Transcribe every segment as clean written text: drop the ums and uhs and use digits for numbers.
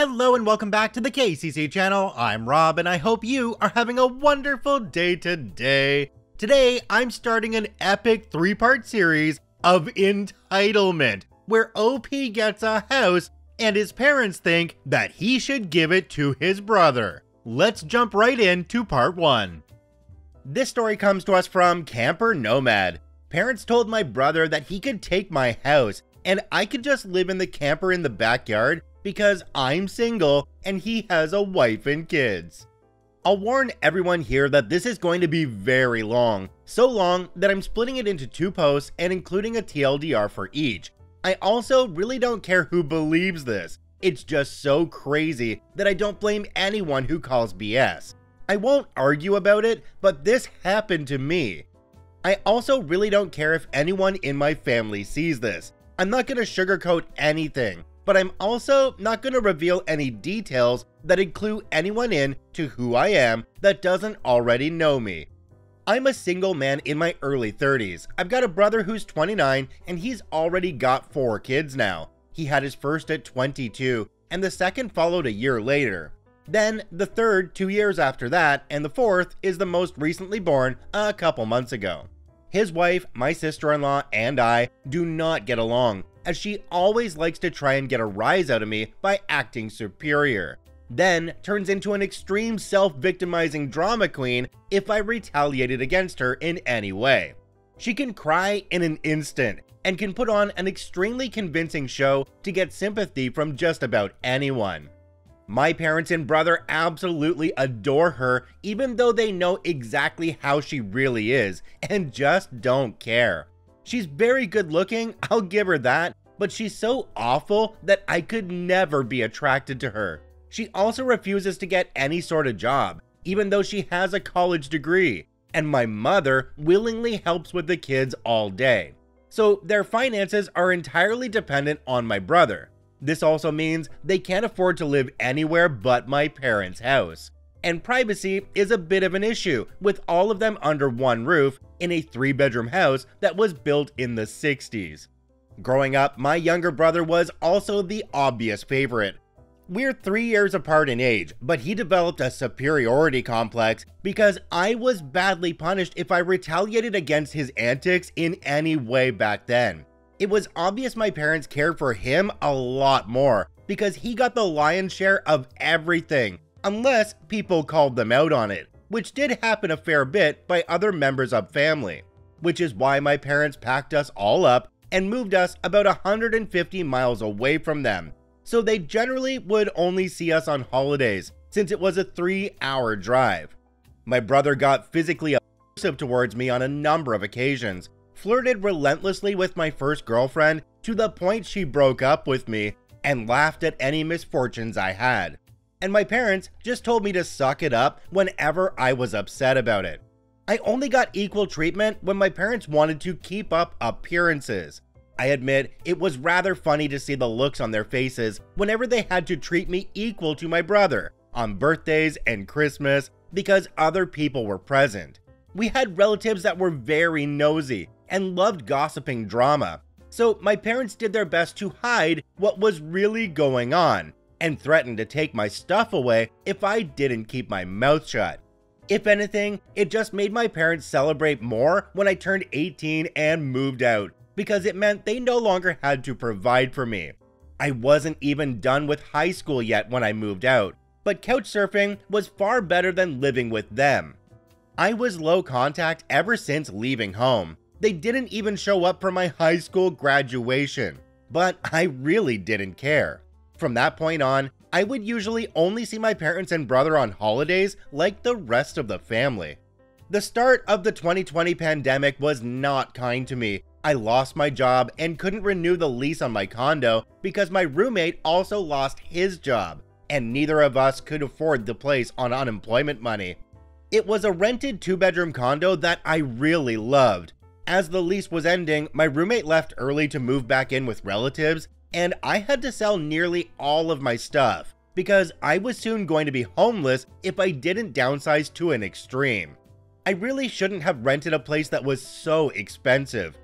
Hello and welcome back to the KCC channel. I'm Rob and I hope you are having a wonderful day today. Today, I'm starting an epic 3-part series of entitlement, where OP gets a house and his parents think that he should give it to his brother. Let's jump right into part 1. This story comes to us from Camper Nomad. Parents told my brother that he could take my house and I could just live in the camper in the backyard because I'm single and he has a wife and kids. I'll warn everyone here that this is going to be very long, so long that I'm splitting it into 2 posts and including a TLDR for each. I also really don't care who believes this. It's just so crazy that I don't blame anyone who calls BS. I won't argue about it, but this happened to me. I also really don't care if anyone in my family sees this. I'm not going to sugarcoat anything, but I'm also not going to reveal any details that include anyone in to who I am that doesn't already know me. I'm a single man in my early 30s. I've got a brother who's 29 and he's already got 4 kids now. He had his first at 22 and the second followed a year later. Then the third 2 years after that, and the fourth is the most recently born a couple months ago. His wife, my sister-in-law, and I do not get along, as she always likes to try and get a rise out of me by acting superior. Then turns into an extreme self-victimizing drama queen if I retaliated against her in any way. She can cry in an instant and can put on an extremely convincing show to get sympathy from just about anyone. My parents and brother absolutely adore her, even though they know exactly how she really is and just don't care. She's very good looking, I'll give her that, but she's so awful that I could never be attracted to her. She also refuses to get any sort of job, even though she has a college degree, and my mother willingly helps with the kids all day. So their finances are entirely dependent on my brother. This also means they can't afford to live anywhere but my parents' house. And privacy is a bit of an issue, with all of them under one roof in a 3-bedroom house that was built in the 60s. Growing up, my younger brother was also the obvious favorite. We're 3 years apart in age, but he developed a superiority complex because I was badly punished if I retaliated against his antics in any way back then. It was obvious my parents cared for him a lot more because he got the lion's share of everything, unless people called them out on it, which did happen a fair bit by other members of family, which is why my parents packed us all up and moved us about 150 miles away from them, so they generally would only see us on holidays since it was a 3-hour drive. My brother got physically abusive towards me on a number of occasions, flirted relentlessly with my first girlfriend to the point she broke up with me, and laughed at any misfortunes I had. And my parents just told me to suck it up whenever I was upset about it. I only got equal treatment when my parents wanted to keep up appearances. I admit it was rather funny to see the looks on their faces whenever they had to treat me equal to my brother on birthdays and Christmas because other people were present. We had relatives that were very nosy and loved gossiping drama, so my parents did their best to hide what was really going on and threatened to take my stuff away if I didn't keep my mouth shut. If anything, it just made my parents celebrate more when I turned 18 and moved out, because it meant they no longer had to provide for me. I wasn't even done with high school yet when I moved out, but couchsurfing was far better than living with them. I was low contact ever since leaving home. They didn't even show up for my high school graduation, but I really didn't care. From that point on, I would usually only see my parents and brother on holidays like the rest of the family. The start of the 2020 pandemic was not kind to me. I lost my job and couldn't renew the lease on my condo because my roommate also lost his job, and neither of us could afford the place on unemployment money. It was a rented 2-bedroom condo that I really loved. As the lease was ending, my roommate left early to move back in with relatives, and I had to sell nearly all of my stuff because I was soon going to be homeless if I didn't downsize to an extreme. I really shouldn't have rented a place that was so expensive,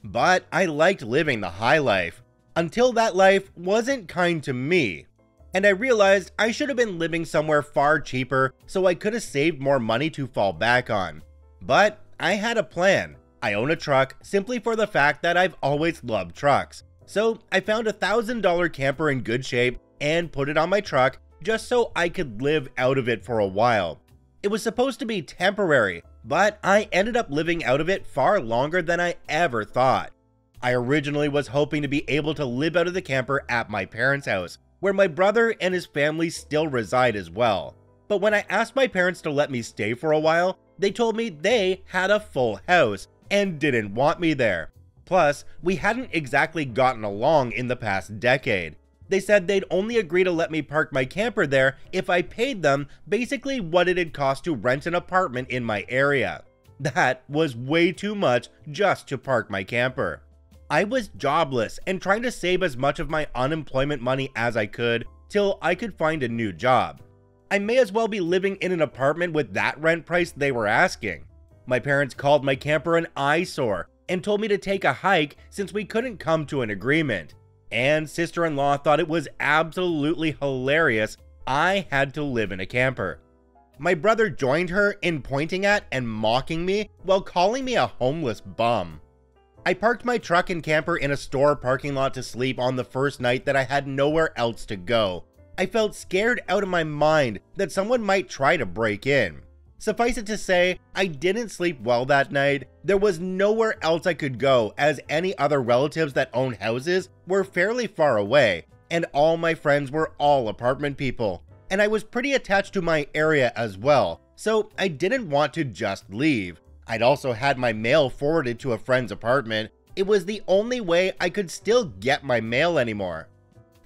but I liked living the high life until that life wasn't kind to me. and I realized I should have been living somewhere far cheaper so I could have saved more money to fall back on. But I had a plan. I own a truck simply for the fact that I've always loved trucks. So I found a $1,000 camper in good shape and put it on my truck just so I could live out of it for a while. It was supposed to be temporary, but I ended up living out of it far longer than I ever thought. I originally was hoping to be able to live out of the camper at my parents' house, where my brother and his family still reside as well. But when I asked my parents to let me stay for a while, they told me they had a full house and didn't want me there. Plus, we hadn't exactly gotten along in the past decade. They said they'd only agree to let me park my camper there if I paid them basically what it'd cost to rent an apartment in my area. That was way too much just to park my camper. I was jobless and trying to save as much of my unemployment money as I could till I could find a new job. I may as well be living in an apartment with that rent price they were asking. My parents called my camper an eyesore and told me to take a hike since we couldn't come to an agreement. And sister-in-law thought it was absolutely hilarious I had to live in a camper. My brother joined her in pointing at and mocking me while calling me a homeless bum. I parked my truck and camper in a store parking lot to sleep on the first night that I had nowhere else to go. I felt scared out of my mind that someone might try to break in. Suffice it to say, I didn't sleep well that night. There was nowhere else I could go as any other relatives that own houses were fairly far away, and all my friends were all apartment people. And I was pretty attached to my area as well, so I didn't want to just leave. I'd also had my mail forwarded to a friend's apartment. It was the only way I could still get my mail anymore.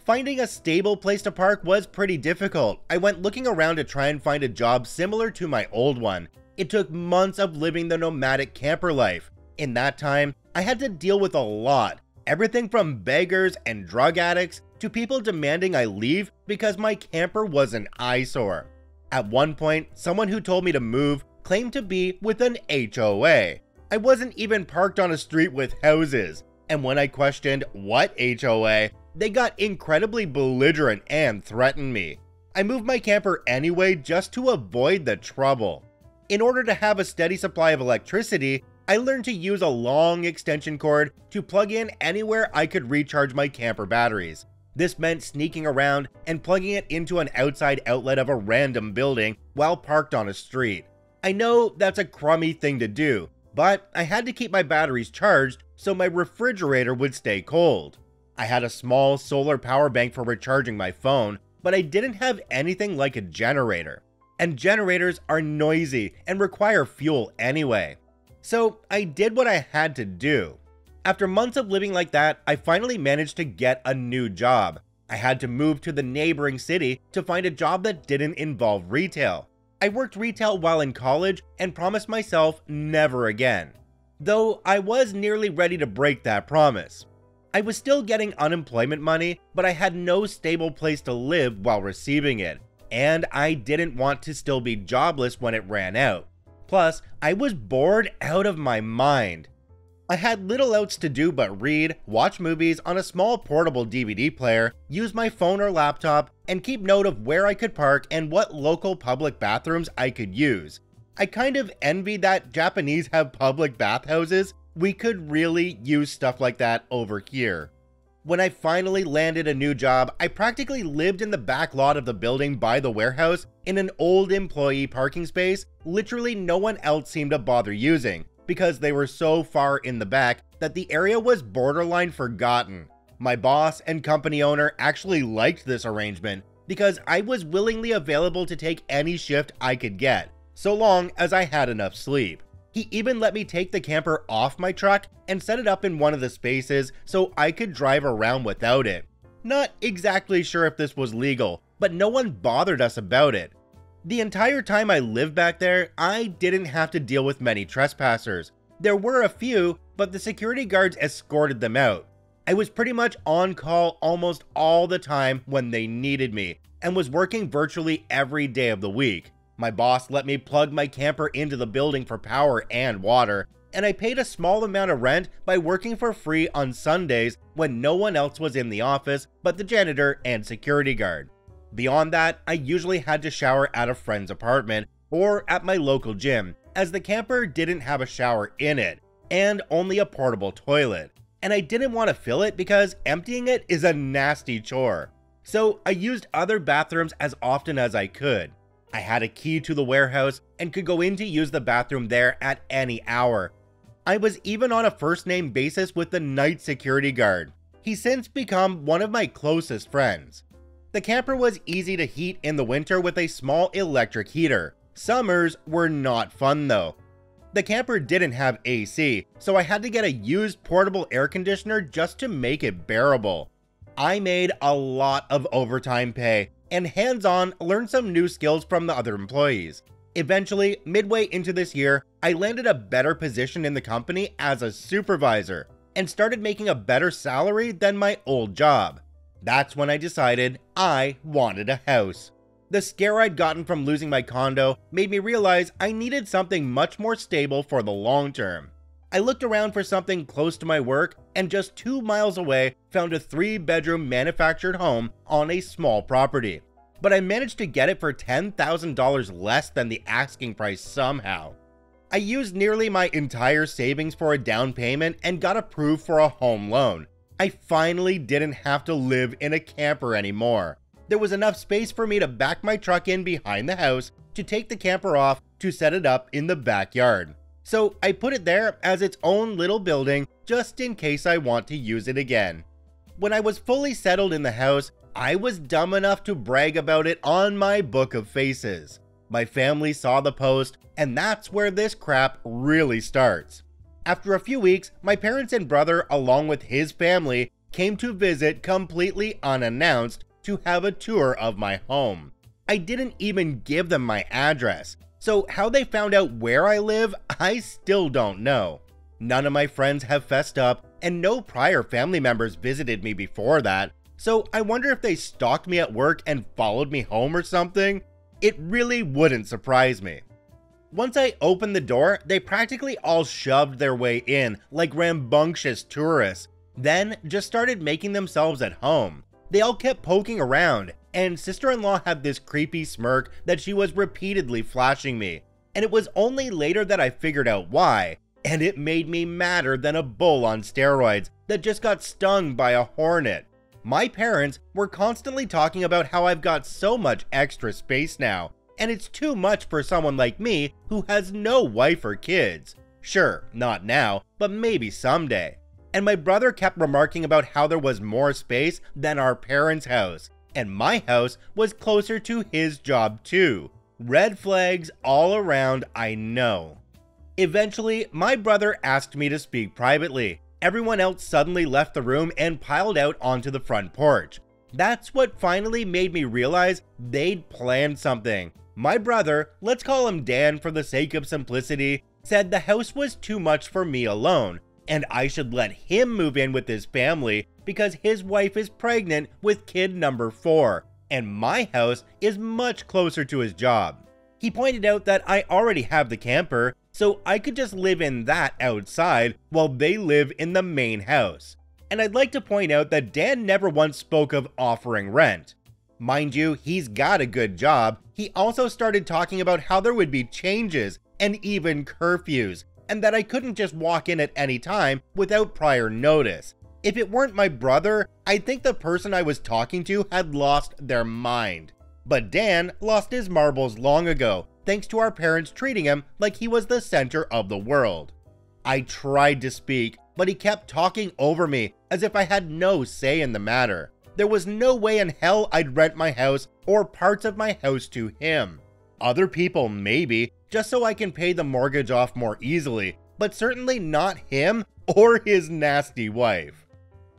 Finding a stable place to park was pretty difficult. I went looking around to try and find a job similar to my old one. It took months of living the nomadic camper life. In that time, I had to deal with a lot. Everything from beggars and drug addicts to people demanding I leave because my camper was an eyesore. At one point, someone who told me to move claimed to be with an HOA. I wasn't even parked on a street with houses. And when I questioned what HOA, they got incredibly belligerent and threatened me. I moved my camper anyway just to avoid the trouble. In order to have a steady supply of electricity, I learned to use a long extension cord to plug in anywhere I could recharge my camper batteries. This meant sneaking around and plugging it into an outside outlet of a random building while parked on a street. I know that's a crummy thing to do, but I had to keep my batteries charged so my refrigerator would stay cold. I had a small solar power bank for recharging my phone, but I didn't have anything like a generator. And generators are noisy and require fuel anyway. So I did what I had to do. After months of living like that, I finally managed to get a new job. I had to move to the neighboring city to find a job that didn't involve retail. I worked retail while in college and promised myself never again. Though I was nearly ready to break that promise. I was still getting unemployment money, but I had no stable place to live while receiving it, and I didn't want to still be jobless when it ran out. Plus, I was bored out of my mind. I had little else to do but read, watch movies on a small portable DVD player, use my phone or laptop, and keep note of where I could park and what local public bathrooms I could use. I kind of envy that Japanese have public bathhouses. We could really use stuff like that over here. When I finally landed a new job, I practically lived in the back lot of the building by the warehouse in an old employee parking space literally no one else seemed to bother using because they were so far in the back that the area was borderline forgotten. My boss and company owner actually liked this arrangement because I was willingly available to take any shift I could get, so long as I had enough sleep. He even let me take the camper off my truck and set it up in one of the spaces so I could drive around without it. Not exactly sure if this was legal, but no one bothered us about it. The entire time I lived back there, I didn't have to deal with many trespassers. There were a few, but the security guards escorted them out. I was pretty much on call almost all the time when they needed me, and was working virtually every day of the week. My boss let me plug my camper into the building for power and water, and I paid a small amount of rent by working for free on Sundays when no one else was in the office but the janitor and security guard. Beyond that, I usually had to shower at a friend's apartment or at my local gym, as the camper didn't have a shower in it, and only a portable toilet. And I didn't want to fill it because emptying it is a nasty chore. So I used other bathrooms as often as I could. I had a key to the warehouse and could go in to use the bathroom there at any hour. I was even on a first name basis with the night security guard. He's since become one of my closest friends. The camper was easy to heat in the winter with a small electric heater. Summers were not fun though. The camper didn't have AC, so I had to get a used portable air conditioner just to make it bearable. I made a lot of overtime pay and hands-on learned some new skills from the other employees. Eventually, midway into this year, I landed a better position in the company as a supervisor and started making a better salary than my old job. That's when I decided I wanted a house. The scare I'd gotten from losing my condo made me realize I needed something much more stable for the long term. I looked around for something close to my work and just 2 miles away found a 3-bedroom manufactured home on a small property. But I managed to get it for $10,000 less than the asking price somehow. I used nearly my entire savings for a down payment and got approved for a home loan. I finally didn't have to live in a camper anymore. There was enough space for me to back my truck in behind the house, to take the camper off, to set it up in the backyard. So I put it there as its own little building just in case I want to use it again. When I was fully settled in the house, I was dumb enough to brag about it on my book of faces. My family saw the post, and that's where this crap really starts. After a few weeks, my parents and brother, along with his family, came to visit completely unannounced to have a tour of my home. I didn't even give them my address, so how they found out where I live, I still don't know. None of my friends have fessed up, and no prior family members visited me before that, so I wonder if they stalked me at work and followed me home or something. It really wouldn't surprise me. Once I opened the door, they practically all shoved their way in like rambunctious tourists, then just started making themselves at home. They all kept poking around, and sister-in-law had this creepy smirk that she was repeatedly flashing me, and it was only later that I figured out why, and it made me madder than a bull on steroids that just got stung by a hornet. My parents were constantly talking about how I've got so much extra space now, and it's too much for someone like me who has no wife or kids. Sure, not now, but maybe someday. And my brother kept remarking about how there was more space than our parents' house, and my house was closer to his job too. Red flags all around, I know. Eventually, my brother asked me to speak privately. Everyone else suddenly left the room and piled out onto the front porch. That's what finally made me realize they'd planned something. My brother, let's call him Dan for the sake of simplicity, said the house was too much for me alone, and I should let him move in with his family because his wife is pregnant with kid number 4, and my house is much closer to his job. He pointed out that I already have the camper, so I could just live in that outside while they live in the main house. And I'd like to point out that Dan never once spoke of offering rent. Mind you, he's got a good job. He also started talking about how there would be changes and even curfews, and that I couldn't just walk in at any time without prior notice. If it weren't my brother, I think the person I was talking to had lost their mind. But Dan lost his marbles long ago, thanks to our parents treating him like he was the center of the world. I tried to speak, but he kept talking over me as if I had no say in the matter. There was no way in hell I'd rent my house or parts of my house to him. Other people maybe, just so I can pay the mortgage off more easily, but certainly not him or his nasty wife.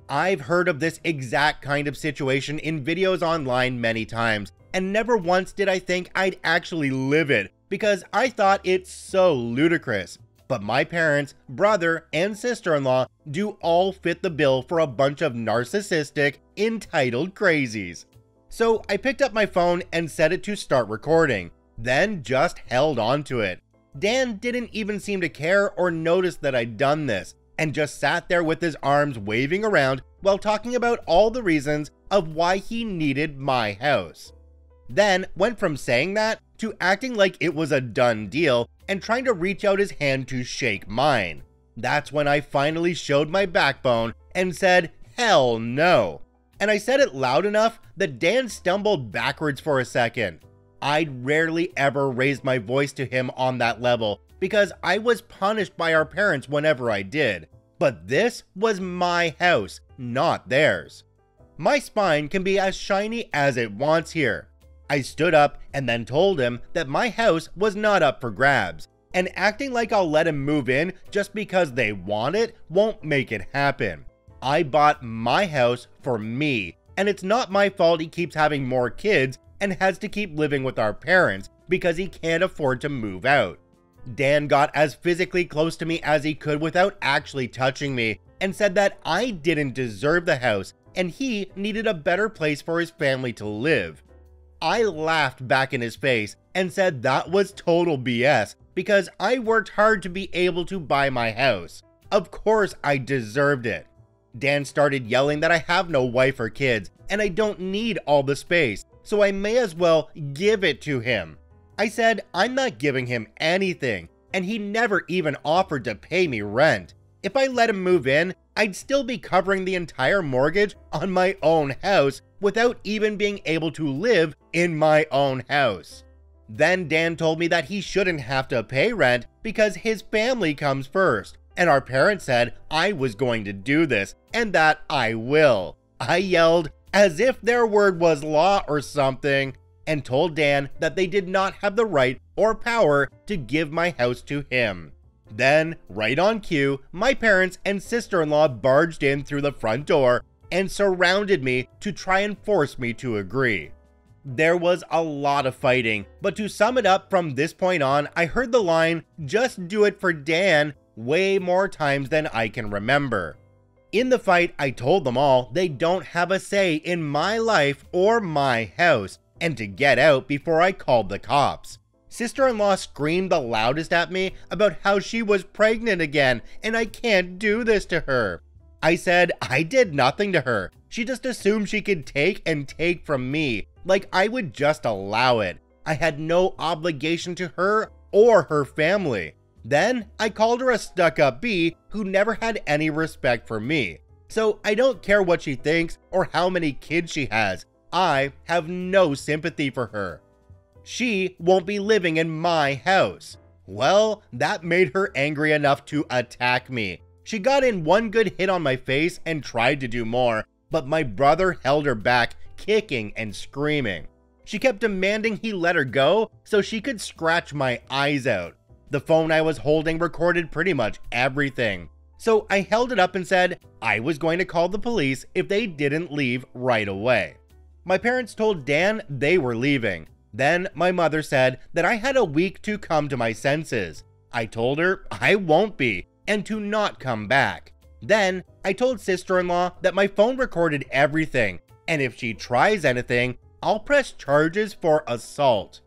I've heard of this exact kind of situation in videos online many times, and never once did I think I'd actually live it because I thought it's so ludicrous. But my parents, brother, and sister-in-law do all fit the bill for a bunch of narcissistic, entitled crazies. So I picked up my phone and set it to start recording, then just held on to it. Dan didn't even seem to care or notice that I'd done this, and just sat there with his arms waving around while talking about all the reasons of why he needed my house. then went from saying that to acting like it was a done deal and trying to reach out his hand to shake mine. That's when I finally showed my backbone and said, hell no. And I said it loud enough that Dan stumbled backwards for a second. I'd rarely ever raised my voice to him on that level because I was punished by our parents whenever I did. But this was my house, not theirs. My spine can be as shiny as it wants here. I stood up and then told him that my house was not up for grabs, and acting like I'll let him move in just because they want it won't make it happen. I bought my house for me, and it's not my fault he keeps having more kids and has to keep living with our parents because he can't afford to move out. Dan got as physically close to me as he could without actually touching me and said that I didn't deserve the house and he needed a better place for his family to live. I laughed back in his face and said that was total BS because I worked hard to be able to buy my house. Of course I deserved it. Dan started yelling that I have no wife or kids and I don't need all the space, so I may as well give it to him. I said I'm not giving him anything, and he never even offered to pay me rent. If I let him move in, I'd still be covering the entire mortgage on my own house without even being able to live in my own house. Then Dan told me that he shouldn't have to pay rent because his family comes first, and our parents said I was going to do this and that I will. I yelled as if their word was law or something and told Dan that they did not have the right or power to give my house to him. Then, right on cue, my parents and sister-in-law barged in through the front door and surrounded me to try and force me to agree. There was a lot of fighting, but to sum it up from this point on, I heard the line, "Just do it for Dan," way more times than I can remember. In the fight, I told them all they don't have a say in my life or my house, and to get out before I called the cops. Sister-in-law screamed the loudest at me about how she was pregnant again and I can't do this to her. I said I did nothing to her. She just assumed she could take and take from me, like I would just allow it. I had no obligation to her or her family. Then I called her a stuck-up bee who never had any respect for me. So I don't care what she thinks or how many kids she has. I have no sympathy for her. She won't be living in my house. Well, that made her angry enough to attack me. She got in one good hit on my face and tried to do more, but my brother held her back, kicking and screaming. She kept demanding he let her go so she could scratch my eyes out. The phone I was holding recorded pretty much everything. So I held it up and said I was going to call the police if they didn't leave right away. My parents told Dan they were leaving. Then my mother said that I had a week to come to my senses. I told her I won't be and to not come back. Then I told sister-in-law that my phone recorded everything and if she tries anything, I'll press charges for assault.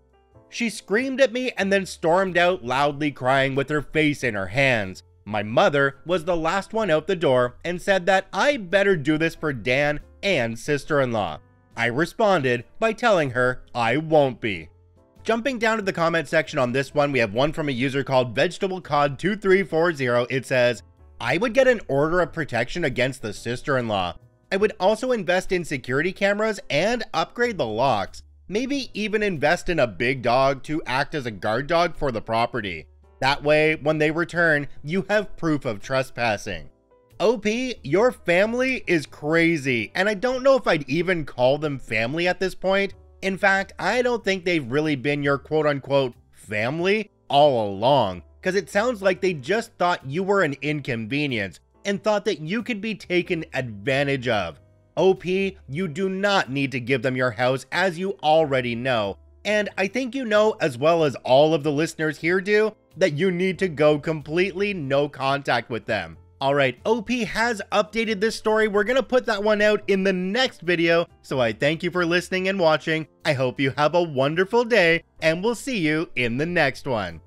She screamed at me and then stormed out loudly crying with her face in her hands. My mother was the last one out the door and said that I better do this for Dan and sister-in-law. I responded by telling her I won't be. Jumping down to the comment section on this one, we have one from a user called VegetableCod2340. It says, I would get an order of protection against the sister-in-law. I would also invest in security cameras and upgrade the locks. Maybe even invest in a big dog to act as a guard dog for the property. That way, when they return, you have proof of trespassing. OP, your family is crazy, and I don't know if I'd even call them family at this point. In fact, I don't think they've really been your quote-unquote family all along, because it sounds like they just thought you were an inconvenience and thought that you could be taken advantage of. OP, you do not need to give them your house, as you already know, and I think you know, as well as all of the listeners here do, that you need to go completely no contact with them. Alright, OP has updated this story. We're gonna put that one out in the next video, so I thank you for listening and watching. I hope you have a wonderful day, and we'll see you in the next one.